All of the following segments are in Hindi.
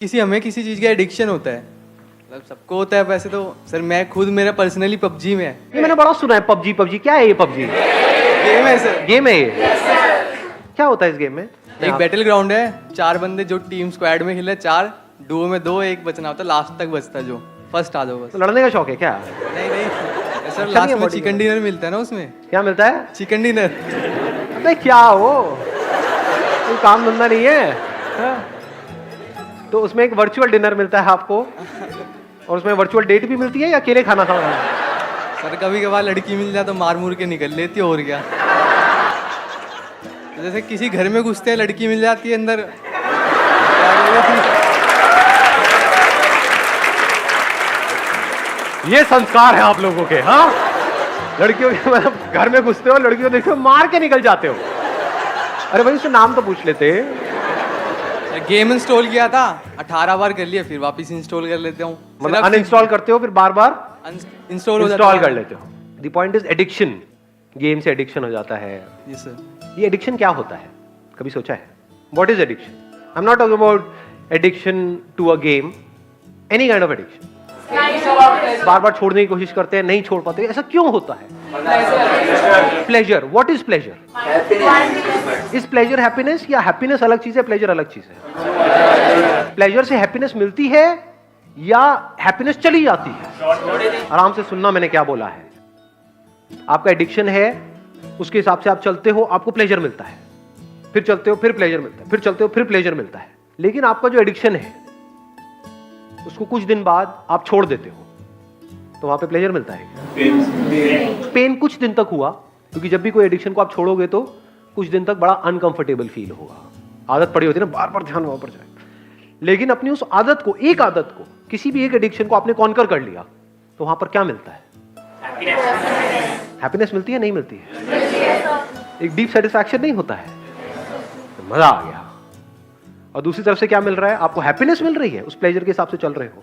हमें किसी चीज़ का एडिक्शन होता है, मतलब सबको होता है। वैसे तो सर मैं खुद मेरा पर्सनली पबजी में है। ये मैंने बड़ा सुना है पबजी। पबजी क्या है ये? पबजी गेम है सर। गेम है ये? क्या होता है इस गेम में? एक बैटल ग्राउंड है, 4 बंदे जो टीम स्क्वाड में खेले, 4 डुओ में 2, एक बचना होता है, लास्ट तक बचता है, जो फर्स्ट आ जाओ बस। तो लड़ने का शौक है क्या? नहीं सर, अच्छा लास्ट नहीं है में body चिकन डिनर मिलता है ना उसमें। क्या मिलता है? Chicken dinner. अबे क्या हो, कोई काम धंधा नहीं है हाँ? तो उसमें एक वर्चुअल डिनर मिलता है आपको, और उसमें वर्चुअल डेट भी मिलती है या अकेले खाना खाना? सर कभी कभार लड़की मिल जाए तो मार मुर के निकल लेती है, और क्या। तो जैसे किसी घर में घुसते हैं, लड़की मिल जाती है अंदर, ये संस्कार है आप लोगों के। हाँ, लड़कियों के मतलब घर में घुसते हो, लड़कियों को देखते हो, मार के निकल जाते हो। अरे भाई उससे नाम तो पूछ लेते। गेम इंस्टॉल किया था, 18 बार कर लिया, फिर वापस इंस्टॉल कर लेता हूँ। मतलब अनइंस्टॉल करते हो फिर बार बार इंस्टॉल हो जाता है। इंस्टॉल कर लेते हो। The point is addiction. Game से एडिक्शन हो जाता है। जी सर। ये एडिक्शन क्या होता है, कभी सोचा है? What is addiction? I am not talking about addiction to a game, any kind of addiction. बार बार छोड़ने की कोशिश करते हैं, नहीं छोड़ पाते, ऐसा क्यों होता है? Pleasure. What is pleasure? Is pleasure happiness, या हैप्पीनेस अलग चीज है, प्लेजर अलग चीज है? प्लेजर से हैप्पीनेस मिलती है या हैप्पीनेस चली जाती है? आराम से सुनना मैंने क्या बोला है। आपका एडिक्शन है, उसके हिसाब से आप चलते हो, आपको प्लेजर मिलता है, फिर चलते हो फिर प्लेजर मिलता है, फिर चलते हो फिर प्लेजर मिलता है। लेकिन आपका जो एडिक्शन है उसको कुछ दिन बाद आप छोड़ देते हो, तो वहां पे प्लेजर मिलता है। पेन कुछ दिन तक हुआ, क्योंकि जब भी कोई एडिक्शन को आप छोड़ोगे तो कुछ दिन तक बड़ा अनकंफर्टेबल फील होगा। आदत पड़ी होती है ना, बार बार ध्यान वहां पर जाए। लेकिन अपनी उस आदत को, एक आदत को, किसी भी एक एडिक्शन को आपने कॉन्कर कर लिया, तो वहां पर क्या मिलता है? हैप्पीनेस मिलती है, नहीं मिलती है? एक डीप सेटिस्फैक्शन नहीं होता है? तो मजा आ गया। और दूसरी तरफ से क्या मिल रहा है? आपको हैप्पीनेस मिल रही है, उस प्लेजर के हिसाब से चल रहे हो,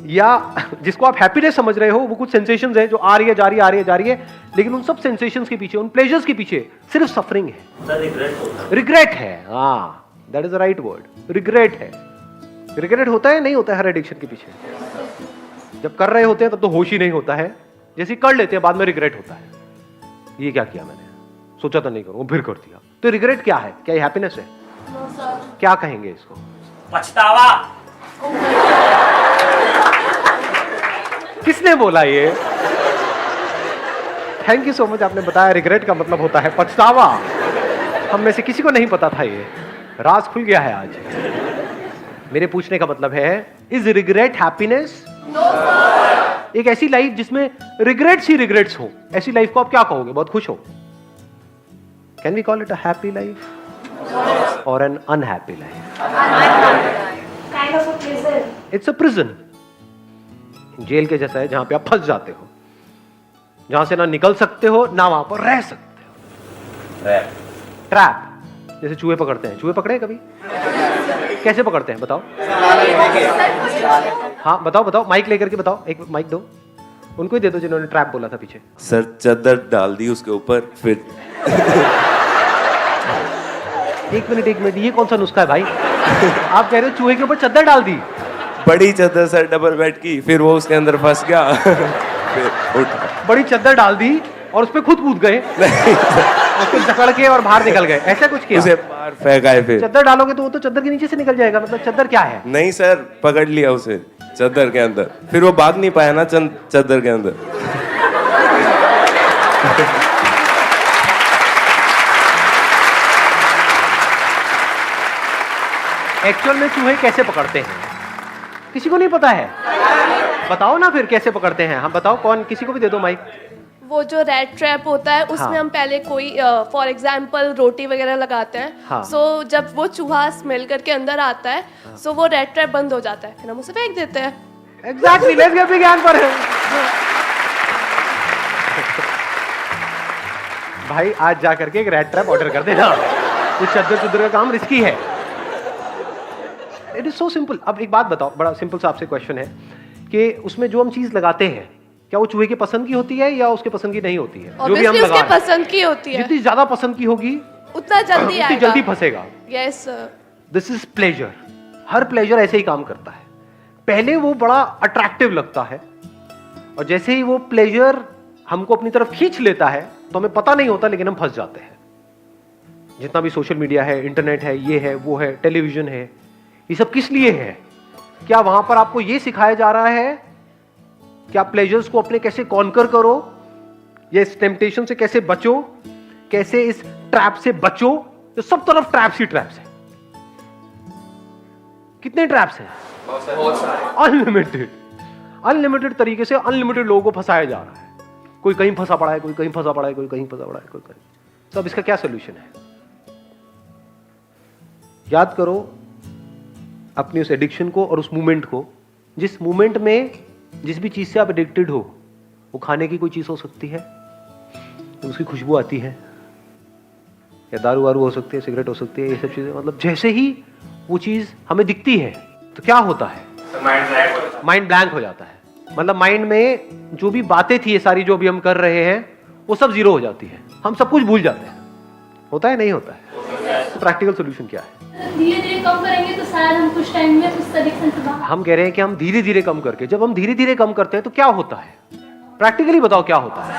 या जिसको आप हैप्पीनेस समझ रहे हो वो कुछ सेंसेशंस है जो आ रही है जा रही है, आ रही है जा रही है, लेकिन उन सब सेंसेशंस के पीछे, उन प्लेजर्स के पीछे सिर्फ सफरिंग है, रिग्रेट है। हाँ, that is the right word, regret है। रिग्रेट होता है, नहीं होता है हर एडिक्शन के पीछे? जब कर रहे होते हैं तब तो होश ही नहीं होता है, जैसे कर लेते हैं बाद में रिग्रेट होता है, ये क्या किया मैंने, सोचा तो नहीं करूंगा, फिर कर दिया। तो रिग्रेट क्या है? क्या ये हैप्पीनेस है? क्या कहेंगे इसको? पछतावा। किसने बोला ये? थैंक यू सो मच, आपने बताया रिग्रेट का मतलब होता है पछतावा। हम में से किसी को नहीं पता था, ये राज खुल गया है आज। मेरे पूछने का मतलब है, इज रिग्रेट हैप्पीनेस? एक ऐसी लाइफ जिसमें रिग्रेट्स ही रिग्रेट्स हो, ऐसी लाइफ को आप क्या कहोगे? बहुत खुश हो? Can we call it a happy life और an unhappy life? It's a prison. जेल के जैसा है, जहां पे आप फंस जाते हो, जहां से ना निकल सकते हो ना वहां पर रह सकते हो। ट्रैप। जैसे चूहे पकड़ते हैं, चूहे पकड़े कभी? कैसे पकड़ते हैं बताओ? हाँ बताओ बताओ, माइक लेकर के बताओ, एक माइक दो उनको ही दे दो जिन्होंने ट्रैप बोला था पीछे। सर चादर डाल दी उसके ऊपर, फिर एक मिनट, ये कौन सा नुस्खा है भाई? आप कह रहे हो चूहे के ऊपर चादर डाल दी? बड़ी चादर सर, डबल बेड की, फिर वो उसके अंदर फंस गया। फिर उठा, बड़ी चादर डाल दी और उस पे खुद कूद गए, उसको जकड़ के और बाहर निकल गए, ऐसा कुछ किया? उसे बाहर फेंकाए। फिर चादर डालोगे तो वो तो चादर के नीचे से निकल जाएगा, मतलब चादर क्या है? नहीं सर, पकड़ लिया उसे चादर के अंदर, फिर वो भाग नहीं पाया ना चादर के अंदर। एक्चुअल में चूहे कैसे पकड़ते हैं किसी को नहीं पता है? बताओ ना फिर कैसे पकड़ते हैं। हम बताओ, कौन, किसी को भी दे दो माइक। वो जो रेड ट्रैप होता है उसमें हाँ। हम पहले कोई फॉर एग्जांपल रोटी वगैरह लगाते हैं। हाँ। सो जब वो चूहा स्मेल करके अंदर आता है, सो वो रेड ट्रैप बंद हो जाता है, फिर हम उसे फेंक देते हैं। एग्जैक्टली, लेट्स गेट विज्ञान पर है। भाई आज जा करके एक रेड ट्रैप ऑर्डर कर देना, ये चद्दर का काम रिस्की है। It is so simple. अब एक बात बताओ, बड़ा सिंपल सा आपसे क्वेश्चन है कि उसमें जो हम चीज लगाते हैं, क्या वो चूहे की पसंद की होती है या उसके पसंद की नहीं होती है? जो भी हम Obviously लगा उसके पसंद की होती है, जितनी ज्यादा पसंद की होगी उतना जल्दी उतनी आएगा। जल्दी फंसेगा। यस। This is pleasure. हर प्लेजर ऐसे ही काम करता है। पहले वो बड़ा अट्रैक्टिव लगता है और जैसे ही वो प्लेजर हमको अपनी तरफ खींच लेता है तो हमें पता नहीं होता, लेकिन हम फंस जाते हैं। जितना भी सोशल मीडिया है, इंटरनेट है, ये है, वो है, टेलीविजन है, ये सब किस लिए है? क्या वहां पर आपको ये सिखाया जा रहा है कि आप प्लेजर्स को अपने कैसे कॉन्कर करो, या इस टेम्पटेशन से कैसे बचो, कैसे इस ट्रैप से बचो? तो सब तरफ ट्रैप्स ही ट्रैप्स है। कितने ट्रैप्स हैं? अनलिमिटेड। अनलिमिटेड तरीके से अनलिमिटेड लोगों को फंसाया जा रहा है। कोई कहीं फंसा पड़ा है, कोई कहीं फंसा पड़ा है, कोई कहीं फंसा पड़ा है, कोई कहीं। तो अब इसका क्या सोल्यूशन है? याद करो अपनी उस एडिक्शन को और उस मूवमेंट को। जिस मूवमेंट में जिस भी चीज से आप एडिक्टेड हो, वो खाने की कोई चीज हो सकती है तो उसकी खुशबू आती है, या दारू वारू हो सकती है, सिगरेट हो सकती है, ये सब चीजें। मतलब जैसे ही वो चीज हमें दिखती है तो क्या होता है? माइंड ब्लैंक हो जाता है। मतलब माइंड में जो भी बातें थी, ये सारी जो भी हम कर रहे हैं, वो सब जीरो हो जाती है। हम सब कुछ भूल जाते हैं। होता है नहीं होता है? तो प्रैक्टिकल सोल्यूशन क्या है? धीरे धीरे कम करेंगे तो शायद हम कुछ टाइम में उस एडिक्शन से बाहर। हम कह रहे हैं कि हम धीरे धीरे कम करके, जब हम धीरे धीरे कम करते हैं तो क्या होता है? प्रैक्टिकली बताओ क्या होता है?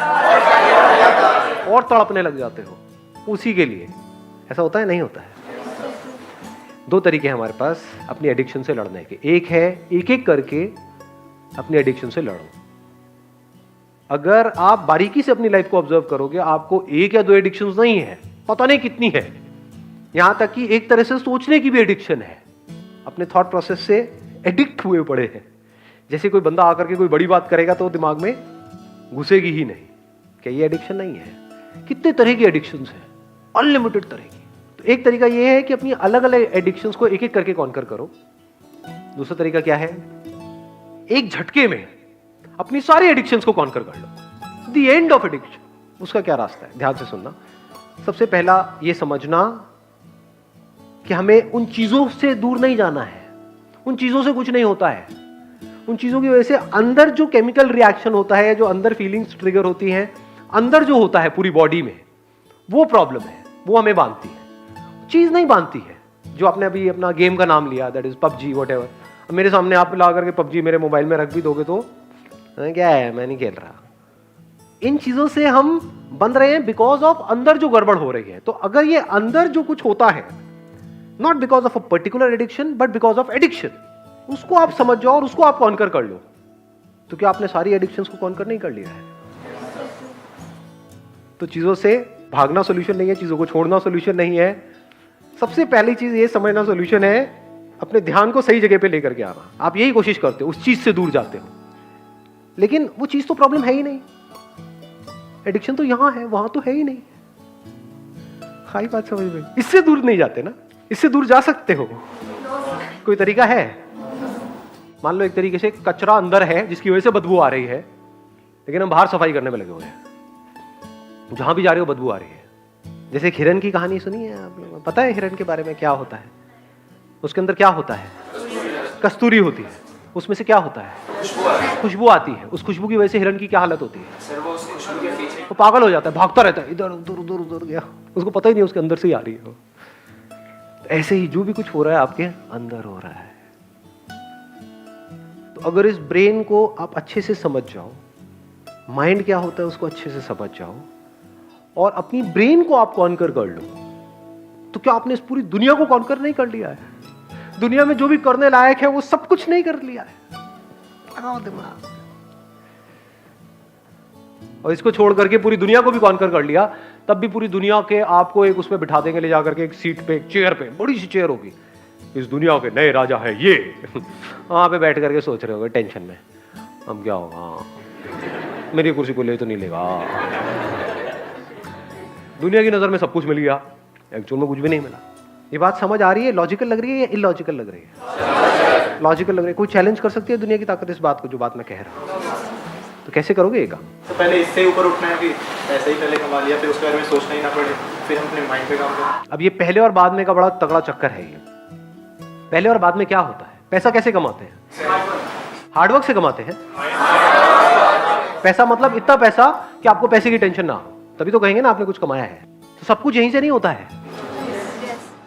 और तड़पने लग जाते हो उसी के लिए। ऐसा होता है नहीं होता है? दो तरीके हैं हमारे पास अपनी एडिक्शन से लड़ने के। एक है एक एक करके अपनी एडिक्शन से लड़ो। अगर आप बारीकी से अपनी लाइफ को ऑब्जर्व करोगे, आपको एक या दो एडिक्शंस नहीं है, पता नहीं कितनी है। यहां तक कि एक तरह से सोचने की भी एडिक्शन है। अपने थॉट प्रोसेस से एडिक्ट हुए पड़े हैं। जैसे कोई बंदा आकर के कोई बड़ी बात करेगा तो दिमाग में घुसेगी ही नहीं। क्या ये एडिक्शन नहीं है? कितने तरह की एडिक्शंस हैं, अनलिमिटेड तरह की। तो एक तरीका ये है कि अपनी अलग अलग एडिक्शंस को एक एक करके कॉन्कर करो। दूसरा तरीका क्या है? एक झटके में अपनी सारी एडिक्शंस को कॉन्कर कर लो। The end of addiction. उसका क्या रास्ता है? ध्यान से सुनना। सबसे पहला ये समझना कि हमें उन चीजों से दूर नहीं जाना है। उन चीजों से कुछ नहीं होता है। उन चीजों की वजह से अंदर जो केमिकल रिएक्शन होता है, जो अंदर फीलिंग्स ट्रिगर होती हैं, अंदर जो होता है पूरी बॉडी में, वो प्रॉब्लम है। वो हमें बांधती है, चीज नहीं बांधती है। जो आपने अभी अपना गेम का नाम लिया, दैट इज पबजी, व्हाटएवर। मेरे सामने आप ला करके पबजी मेरे मोबाइल में रख भी दोगे तो क्या है, मैं नहीं खेल रहा। इन चीजों से हम बंध रहे हैं बिकॉज ऑफ अंदर जो गड़बड़ हो रही है। तो अगर ये अंदर जो कुछ होता है, not because of a particular addiction but because of addiction, उसको आप समझ जाओ और उसको आप कॉन्कर कर लो। तो क्या आपने सारी एडिक्शंस को कॉन्कर नहीं कर लिया है? तो चीजों से भागना सॉल्यूशन नहीं है, चीजों को छोड़ना सॉल्यूशन नहीं है। सबसे पहली चीज ये समझना सॉल्यूशन है, अपने ध्यान को सही जगह पे लेकर के आना। आप यही कोशिश करते हो, उस चीज से दूर जाते हो, लेकिन वो चीज तो प्रॉब्लम है ही नहीं। एडिक्शन तो यहां है, वहां तो है ही नहीं। खाई बात समझ में? इससे दूर नहीं जाते ना, इससे दूर जा सकते हो। कोई तरीका है? मान लो एक तरीके से कचरा अंदर है जिसकी वजह से बदबू आ रही है, लेकिन हम बाहर सफाई करने में लगे हुए हैं। जहां भी जा रहे हो बदबू आ रही है। जैसे एक हिरन की कहानी सुनी है आपने? पता है हिरन के बारे में क्या होता है? उसके अंदर क्या होता है? कस्तूरी होती है। उसमें से क्या होता है? खुशबू आती है। उस खुशबू की वजह से हिरन की क्या हालत होती है? वो पागल हो जाता है, भागता रहता है, इधर उधर उधर उधर गया, उसको पता ही नहीं उसके अंदर से ही आ रही है। तो ऐसे ही जो भी कुछ हो रहा है आपके अंदर हो रहा है। तो अगर इस ब्रेन को आप अच्छे से समझ जाओ, माइंड क्या होता है उसको अच्छे से समझ जाओ, और अपनी ब्रेन को आप कॉन्कर कर लो, तो क्या आपने इस पूरी दुनिया को कॉन्कर नहीं कर लिया है? दुनिया में जो भी करने लायक है वो सब कुछ नहीं कर लिया है। लगाओ दिमाग। और इसको छोड़ करके पूरी दुनिया को भी कॉन्कर कर लिया, तब भी पूरी दुनिया के आपको एक उसमें बिठा देंगे, ले जाकर के एक सीट पे, एक चेयर पे, बड़ी सी चेयर होगी, इस दुनिया के नए राजा है ये। वहां पे बैठ करके सोच रहे होगे टेंशन में, हम क्या होगा, मेरी कुर्सी को ले तो नहीं लेगा। दुनिया की नजर में सब कुछ मिल गया, एक्चुअल में कुछ भी नहीं मिला। ये बात समझ आ रही है? लॉजिकल लग रही है या इलॉजिकल लग रही है? लॉजिकल लग रही है। कोई चैलेंज कर सकती है दुनिया की ताकत इस बात को, जो बात मैं कह रहा हूं? तो कैसे करोगे ये काम? तो पहले इससे ऊपर उठना है कि ऐसे ही पहले कमा लिया, फिर उसके बारे में सोचना ही ना पड़े, फिर हम अपने माइंड पे काम करें। अब ये पहले और बाद में का बड़ा तगड़ा चक्कर है। ये पहले और बाद में क्या होता है? पैसा कैसे कमाते हैं? हार्डवर्क से कमाते हैं। पैसा मतलब इतना पैसा कि आपको पैसे की टेंशन ना हो, तभी तो कहेंगे ना आपने कुछ कमाया है। तो सब कुछ यहीं से नहीं होता है।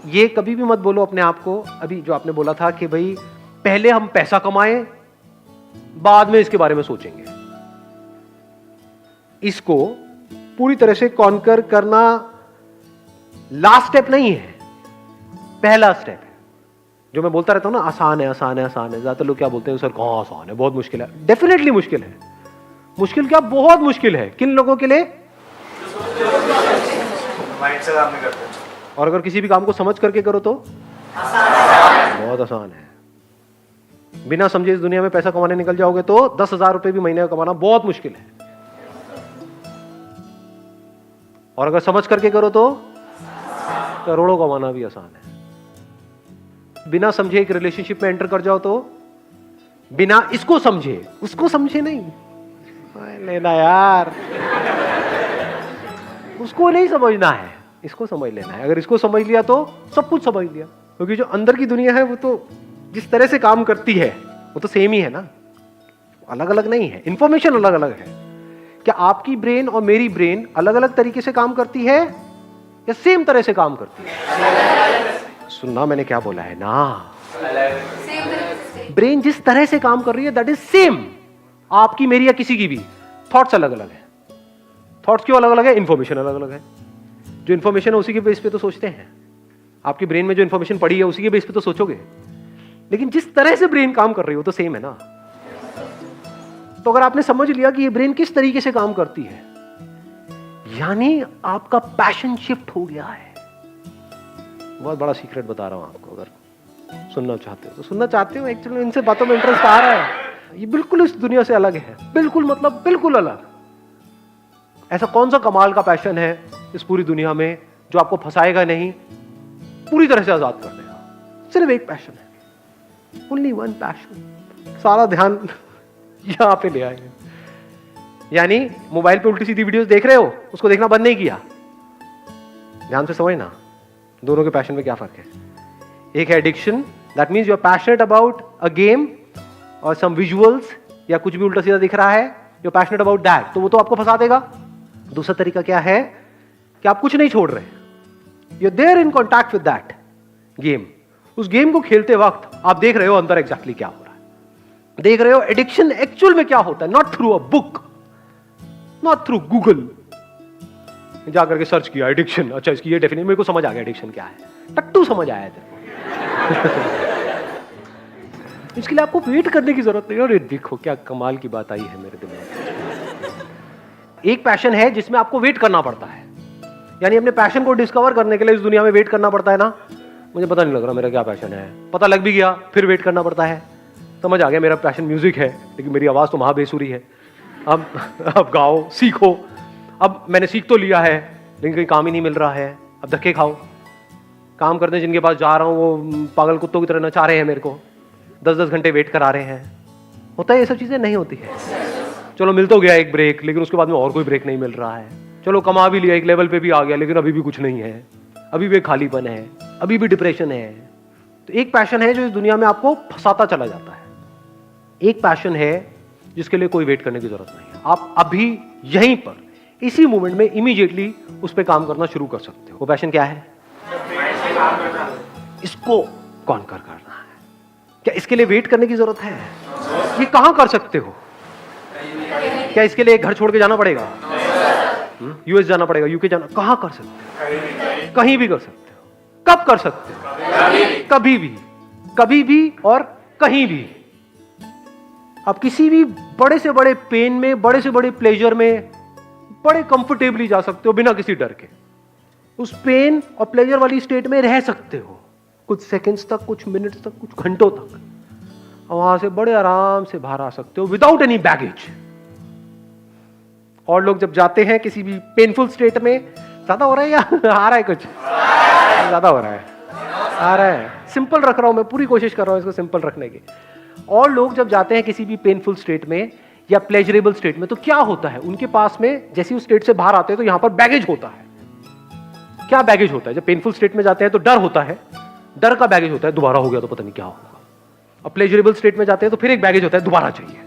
ये कभी भी मत बोलो अपने आप को, अभी जो आपने बोला था कि भाई पहले हम पैसा कमाएं, बाद में इसके बारे में सोचेंगे। इसको पूरी तरह से कॉन्कर करना लास्ट स्टेप नहीं है, पहला स्टेप है। जो मैं बोलता रहता हूं ना, आसान है आसान है आसान है, ज्यादातर लोग क्या बोलते हैं, सर कहां आसान है, बहुत मुश्किल है। डेफिनेटली मुश्किल है। मुश्किल क्या, बहुत मुश्किल है। किन लोगों के लिए? माइंड से काम नहीं करते। और अगर किसी भी काम को समझ करके करो तो बहुत आसान है। बिना समझे इस दुनिया में पैसा कमाने निकल जाओगे तो 10,000 रुपए भी महीने का कमाना बहुत मुश्किल है। और अगर समझ करके करो तो करोड़ों कमाना भी आसान है। बिना समझे एक रिलेशनशिप में एंटर कर जाओ तो, बिना इसको समझे उसको समझे नहीं लेना यार, उसको नहीं समझना है, इसको समझ लेना है। अगर इसको समझ लिया तो सब कुछ समझ लिया, क्योंकि जो अंदर की दुनिया है वो तो जिस तरह से काम करती है वो तो सेम ही है ना, अलग अलग नहीं है। इंफॉर्मेशन अलग अलग है। क्या आपकी ब्रेन और मेरी ब्रेन अलग अलग तरीके से काम करती है या सेम तरह से काम करती है? सुनना मैंने क्या बोला है ना, ब्रेन जिस तरह से काम कर रही है दैट इज सेम, आपकी मेरी या किसी की भी। थॉट्स अलग अलग है। थॉट्स क्यों अलग अलग है? इंफॉर्मेशन अलग अलग है। जो इंफॉर्मेशन है उसी के बेस पे तो सोचते हैं। आपकी ब्रेन में जो इंफॉर्मेशन पड़ी है उसी के बेस पे तो सोचोगे, लेकिन जिस तरह से ब्रेन काम कर रही हो तो सेम है ना। तो अगर आपने समझ लिया कि ये ब्रेन किस तरीके से काम करती है, यानी आपका पैशन शिफ्ट हो गया है। बहुत बड़ा सीक्रेट बता रहा हूं आपको, अगर सुनना चाहते हो तो सुनना चाहते हो। एक्चुअली इनसे बातों में इंटरेस्ट आ रहा है। ये बिल्कुल इस दुनिया से अलग है, बिल्कुल, मतलब बिल्कुल अलग। ऐसा कौन सा कमाल का पैशन है इस पूरी दुनिया में जो आपको फंसाएगा नहीं, पूरी तरह से आजाद कर देगा? सिर्फ एक पैशन है, ओनली वन पैशन। सारा ध्यान यहां पे ले आएंगे। यानी मोबाइल पे उल्टी सीधी वीडियोस देख रहे हो, उसको देखना बंद नहीं किया। ध्यान से समझना दोनों के पैशन में क्या फर्क है। एक है addiction, that means you are passionate about a game और सम विजुअल्स, या कुछ भी उल्टा सीधा दिख रहा है, you are passionate about that, तो वो तो आपको फंसा देगा। दूसरा तरीका क्या है कि आप कुछ नहीं छोड़ रहे, you are there in contact with that game. उस गेम को खेलते वक्त आप देख रहे हो अंदर एग्जैक्टली क्या हो रहा है, देख रहे हो एडिक्शन एक्चुअल में क्या होता है। Not through a book, not through Google जाकर के सर्च किया एडिक्शन, अच्छा इसकी ये डेफिनेशन मेरे को समझ आ गया एडिक्शन क्या है, टट्टू समझ आया तेरे को। इसके लिए आपको वेट करने की जरूरत नहीं है। अरे देखो क्या कमाल की बात आई है मेरे दिमाग में। एक पैशन है जिसमें आपको वेट करना पड़ता है, यानी अपने पैशन को डिस्कवर करने के लिए इस दुनिया में वेट करना पड़ता है ना। मुझे पता नहीं लग रहा मेरा क्या पैशन है, पता लग भी गया फिर वेट करना पड़ता है। समझ आ गया मेरा पैशन म्यूजिक है, लेकिन मेरी आवाज तो महाबेसुरी है। अब गाओ, सीखो। अब मैंने सीख तो लिया है लेकिन कहीं काम ही नहीं मिल रहा है, अब धक्के खाओ। काम करने जिनके पास जा रहा हूँ वो पागल कुत्तों की तरह नचा रहे हैं मेरे को, 10-10 घंटे वेट करा रहे हैं। होता है ये सब चीजें? नहीं होती है। चलो मिल तो गया एक ब्रेक, लेकिन उसके बाद में और कोई ब्रेक नहीं मिल रहा है। चलो कमा भी लिया, एक लेवल पे भी आ गया, लेकिन अभी भी कुछ नहीं है, अभी भी खालीपन है, अभी भी डिप्रेशन है। तो एक पैशन है जो इस दुनिया में आपको फंसाता चला जाता है। एक पैशन है जिसके लिए कोई वेट करने की जरूरत नहीं है। आप अभी यहीं पर इसी मोमेंट में इमीडिएटली उस पर काम करना शुरू कर सकते हो। वो पैशन क्या है? इसको कॉन्कर करना है। क्या इसके लिए वेट करने की जरूरत है? ये कहां कर सकते हो? क्या इसके लिए घर छोड़ के जाना पड़ेगा? यूएस जाना पड़ेगा, यूके जाना? कहां कर सकते हो? कहीं भी कर सकते हो। कब कर सकते हो? कभी भी, कभी भी और कहीं भी। आप किसी भी बड़े से बड़े पेन में, बड़े से बड़े प्लेजर में बड़े कंफर्टेबली जा सकते हो बिना किसी डर के। उस पेन और प्लेजर वाली स्टेट में रह सकते हो कुछ सेकंड्स तक, कुछ मिनट्स तक, कुछ घंटों तक। और वहां से बड़े आराम से बाहर आ सकते हो विदाउट एनी बैगेज। और लोग जब जाते हैं किसी भी पेनफुल स्टेट में, ज्यादा हो रहा है या आ रहा है? कुछ ज्यादा हो रहा है, आ रहा है। सिंपल रख रहा हूं मैं, पूरी कोशिश कर रहा हूं इसको सिंपल रखने की। और लोग जब जाते हैं किसी भी पेनफुल स्टेट में या प्लेजरेबल स्टेट में, तो क्या होता है उनके पास में? जैसे उस स्टेट से बाहर आते हैं तो यहां पर बैगेज होता है। क्या बैगेज होता है? जब पेनफुल स्टेट में जाते हैं तो डर होता है, डर का बैगेज होता है, दोबारा हो गया तो पता नहीं क्या होगा। अब प्लेजरेबल स्टेट में जाते हैं तो फिर एक बैगेज होता है, दोबारा चाहिए।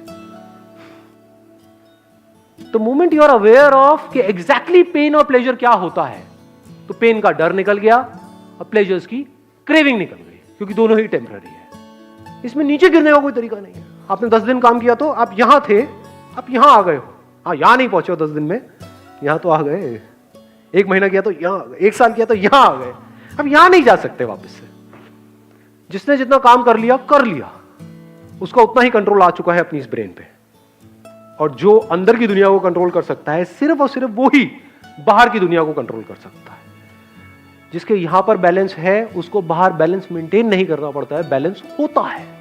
तो moment you are aware of कि एग्जैक्टली पेन और प्लेजर क्या होता है, तो पेन का डर निकल गया अब प्लेजर्स की क्रेविंग निकल गई, क्योंकि दोनों ही टेम्पररी है। इसमें नीचे गिरने का कोई तरीका नहीं है। आपने 10 दिन काम किया तो आप यहां थे, आप यहां आ गए हो। हाँ, यहां नहीं पहुंचे हो 10 दिन में, यहां तो आ गए। 1 महीना किया तो यहां, 1 साल किया तो यहां आ गए। अब यहां नहीं जा सकते वापस से। जिसने जितना काम कर लिया, उसका उतना ही कंट्रोल आ चुका है अपनी इस ब्रेन पे। और जो अंदर की दुनिया को कंट्रोल कर सकता है, सिर्फ और सिर्फ वो ही बाहर की दुनिया को कंट्रोल कर सकता है। जिसके यहां पर बैलेंस है, उसको बाहर बैलेंस मेंटेन नहीं करना पड़ता है, बैलेंस होता है।